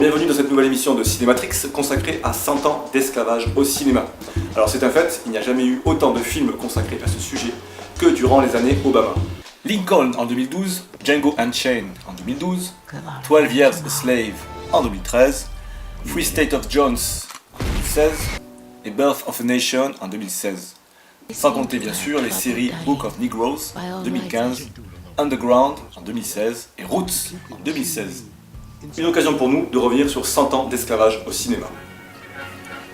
bienvenue dans cette nouvelle émission de Cinématrix consacrée à 100 ans d'esclavage au cinéma. Alors c'est un fait, il n'y a jamais eu autant de films consacrés à ce sujet que durant les années Obama. Lincoln en 2012, Django Unchained en 2012, 12 Years a Slave en 2013, Free State of Jones en 2016 et Birth of a Nation en 2016. Sans compter bien sûr les séries Book of Negroes en 2015, Underground en 2016 et Roots en 2016. Une occasion pour nous de revenir sur 100 ans d'esclavage au cinéma.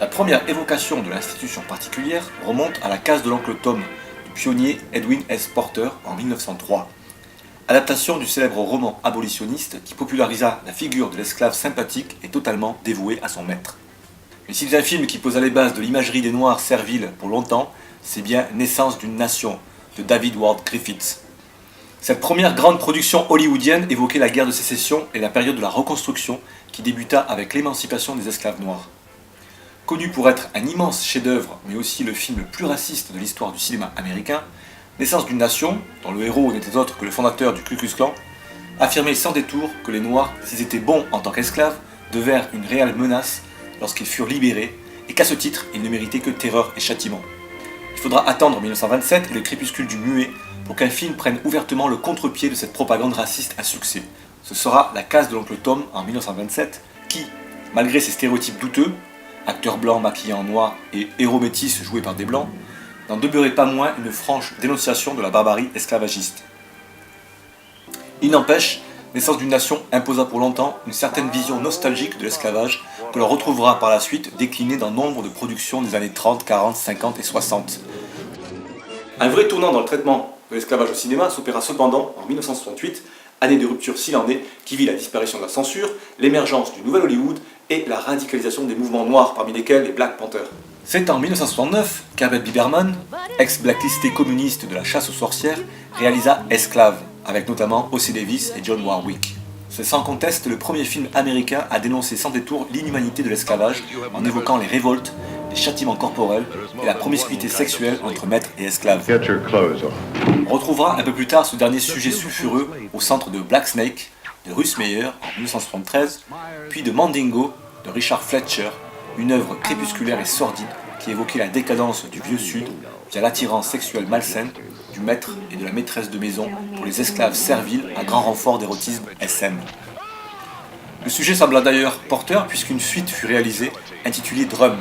La première évocation de l'institution particulière remonte à La case de l'oncle Tom du pionnier Edwin S. Porter en 1903. Adaptation du célèbre roman abolitionniste qui popularisa la figure de l'esclave sympathique et totalement dévoué à son maître. Mais s'il est un film qui posa les bases de l'imagerie des Noirs serviles pour longtemps, c'est bien Naissance d'une nation de David Ward Griffith. Cette première grande production hollywoodienne évoquait la guerre de sécession et la période de la reconstruction qui débuta avec l'émancipation des esclaves noirs. Connu pour être un immense chef-d'œuvre, mais aussi le film le plus raciste de l'histoire du cinéma américain, Naissance d'une nation, dont le héros n'était autre que le fondateur du Ku Klux Klan, affirmait sans détour que les Noirs, s'ils étaient bons en tant qu'esclaves, devinrent une réelle menace lorsqu'ils furent libérés, et qu'à ce titre, ils ne méritaient que terreur et châtiment. Il faudra attendre 1927 et le crépuscule du muet pour qu'un film prenne ouvertement le contre-pied de cette propagande raciste à succès. Ce sera La case de l'oncle Tom en 1927 qui, malgré ses stéréotypes douteux, acteurs blancs maquillés en noir et héros métis joués par des blancs, n'en demeurait pas moins une franche dénonciation de la barbarie esclavagiste. Il n'empêche, Naissance d'une nation imposa pour longtemps une certaine vision nostalgique de l'esclavage que l'on retrouvera par la suite déclinée dans nombre de productions des années 30, 40, 50 et 60. Un vrai tournant dans le traitement de l'esclavage au cinéma s'opéra cependant en 1968, année de rupture s'il en est, qui vit la disparition de la censure, l'émergence du nouvel Hollywood et la radicalisation des mouvements noirs, parmi lesquels les Black Panthers. C'est en 1969 qu'Abed Biberman, ex-blacklisté communiste de la chasse aux sorcières, réalisa Esclave, avec notamment O.C. Davis et John Warwick. C'est sans conteste le premier film américain à dénoncer sans détour l'inhumanité de l'esclavage en évoquant les révoltes, les châtiments corporels et la promiscuité sexuelle entre maîtres et esclaves. On retrouvera un peu plus tard ce dernier sujet sulfureux au centre de Black Snake de Russ Meyer en 1973, puis de Mandingo de Richard Fletcher, une œuvre crépusculaire et sordide qui évoquait la décadence du vieux Sud via l'attirance sexuelle malsaine du maître et de la maîtresse de maison pour les esclaves serviles à grand renfort d'érotisme SM. Le sujet sembla d'ailleurs porteur puisqu'une suite fut réalisée intitulée Drum,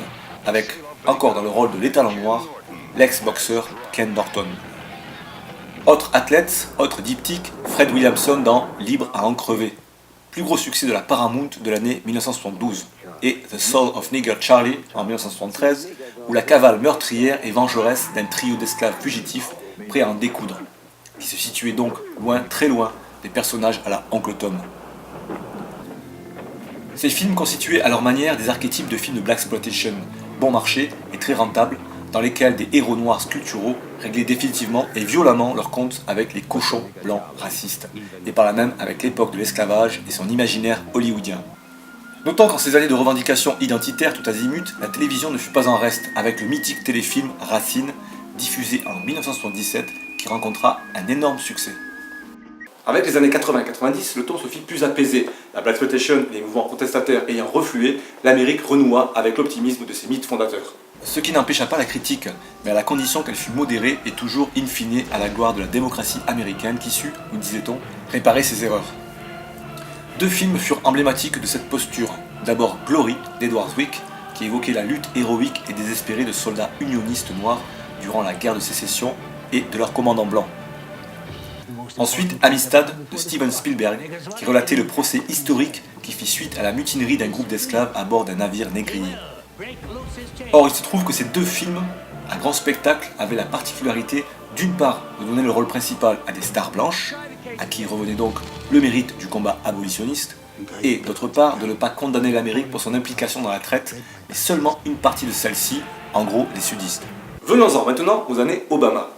avec, encore dans le rôle de l'étalon noir, l'ex-boxeur Ken Norton. Autre athlète, autre diptyque, Fred Williamson dans Libre à en crever, plus gros succès de la Paramount de l'année 1972, et The Soul of Nigger Charlie en 1973, où la cavale meurtrière et vengeresse d'un trio d'esclaves fugitifs prêts à en découdre, qui se situait donc loin, très loin, des personnages à la Oncle Tom. Ces films constituaient à leur manière des archétypes de films de blaxploitation, bon marché et très rentables, dans lesquels des héros noirs sculpturaux réglaient définitivement et violemment leur compte avec les cochons blancs racistes, et par là même avec l'époque de l'esclavage et son imaginaire hollywoodien. Notons qu'en ces années de revendications identitaires tout azimut, la télévision ne fut pas en reste, avec le mythique téléfilm Racine, diffusé en 1977, qui rencontra un énorme succès. Avec les années 80-90, le ton se fit plus apaisé. La blaxploitation et les mouvements protestataires ayant reflué, l'Amérique renoua avec l'optimisme de ses mythes fondateurs. Ce qui n'empêcha pas la critique, mais à la condition qu'elle fût modérée et toujours in fine à la gloire de la démocratie américaine qui sut, nous disait-on, réparer ses erreurs. Deux films furent emblématiques de cette posture. D'abord Glory d'Edward Zwick, qui évoquait la lutte héroïque et désespérée de soldats unionistes noirs durant la guerre de sécession et de leurs commandants blancs. Ensuite Amistad de Steven Spielberg, qui relatait le procès historique qui fit suite à la mutinerie d'un groupe d'esclaves à bord d'un navire négrier. Or, il se trouve que ces deux films, à grand spectacle, avaient la particularité d'une part de donner le rôle principal à des stars blanches, à qui revenait donc le mérite du combat abolitionniste, et d'autre part de ne pas condamner l'Amérique pour son implication dans la traite, mais seulement une partie de celle-ci, en gros les sudistes. Venons-en maintenant aux années Obama.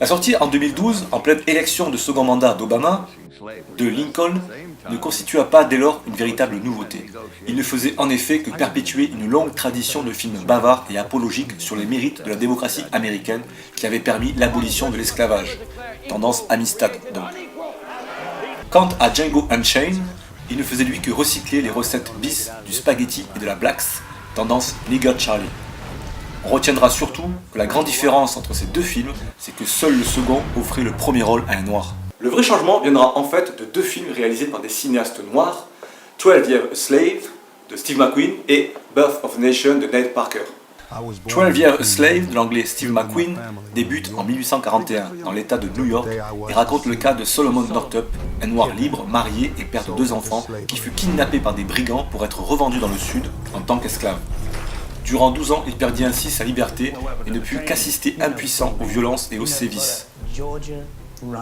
La sortie en 2012, en pleine élection de second mandat d'Obama, de Lincoln, ne constitua pas dès lors une véritable nouveauté. Il ne faisait en effet que perpétuer une longue tradition de films bavards et apologiques sur les mérites de la démocratie américaine qui avait permis l'abolition de l'esclavage. Tendance Amistad donc. Quant à Django Unchained, Il ne faisait lui que recycler les recettes bis du spaghetti et de la Blacks, tendance Nigger Charlie. On retiendra surtout que la grande différence entre ces deux films, c'est que seul le second offrait le premier rôle à un noir. Le vrai changement viendra en fait de deux films réalisés par des cinéastes noirs, 12 Years a Slave de Steve McQueen et Birth of a Nation de Nate Parker. 12 Years a Slave de l'anglais Steve McQueen débute en 1841 dans l'état de New York et raconte le cas de Solomon Northup, un noir libre, marié et père de 2 enfants qui fut kidnappé par des brigands pour être revendu dans le sud en tant qu'esclave. Durant 12 ans, il perdit ainsi sa liberté et ne put qu'assister impuissant aux violences et aux sévices.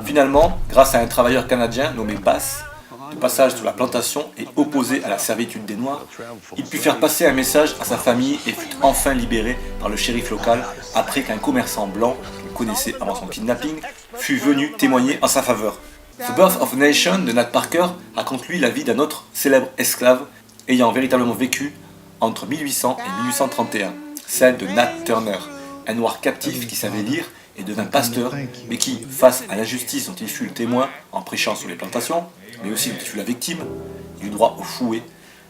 Finalement, grâce à un travailleur canadien nommé Bass, de passage sur la plantation et opposé à la servitude des Noirs, il put faire passer un message à sa famille et fut enfin libéré par le shérif local après qu'un commerçant blanc, qu'il connaissait avant son kidnapping, fut venu témoigner en sa faveur. The Birth of a Nation de Nate Parker raconte lui la vie d'un autre célèbre esclave ayant véritablement vécu entre 1800 et 1831, celle de Nat Turner, un noir captif qui savait lire et devint pasteur, mais qui, face à l'injustice dont il fut le témoin en prêchant sur les plantations, mais aussi dont il fut la victime, il eut droit au fouet,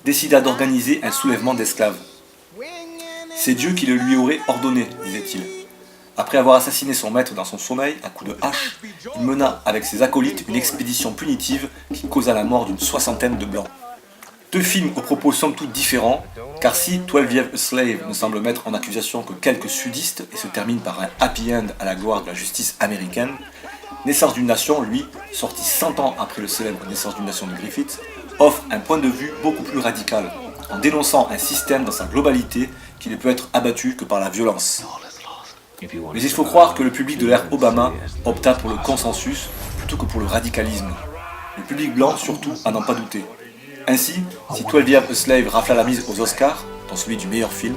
décida d'organiser un soulèvement d'esclaves. C'est Dieu qui le lui aurait ordonné, disait-il. Après avoir assassiné son maître dans son sommeil à coups de hache, il mena avec ses acolytes une expédition punitive qui causa la mort d'une 60aine de blancs. Deux films aux propos somme toute différents, car si 12 Years a Slave ne semble mettre en accusation que quelques sudistes et se termine par un happy end à la gloire de la justice américaine, Naissance d'une nation, lui, sorti 100 ans après le célèbre Naissance d'une nation de Griffith, offre un point de vue beaucoup plus radical, en dénonçant un système dans sa globalité qui ne peut être abattu que par la violence. Mais il faut croire que le public de l'ère Obama opta pour le consensus plutôt que pour le radicalisme. Le public blanc surtout à n'en pas douter. Ainsi, si 12 Years a Slave rafla la mise aux Oscars, dont celui du meilleur film,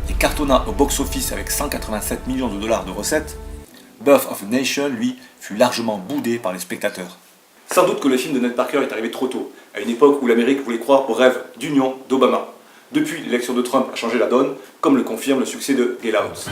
et cartonna au box-office avec 187 millions de dollars de recettes, Birth of a Nation, lui, fut largement boudé par les spectateurs. Sans doute que le film de Nate Parker est arrivé trop tôt, à une époque où l'Amérique voulait croire au rêve d'union d'Obama. Depuis, l'élection de Trump a changé la donne, comme le confirme le succès de Get Out.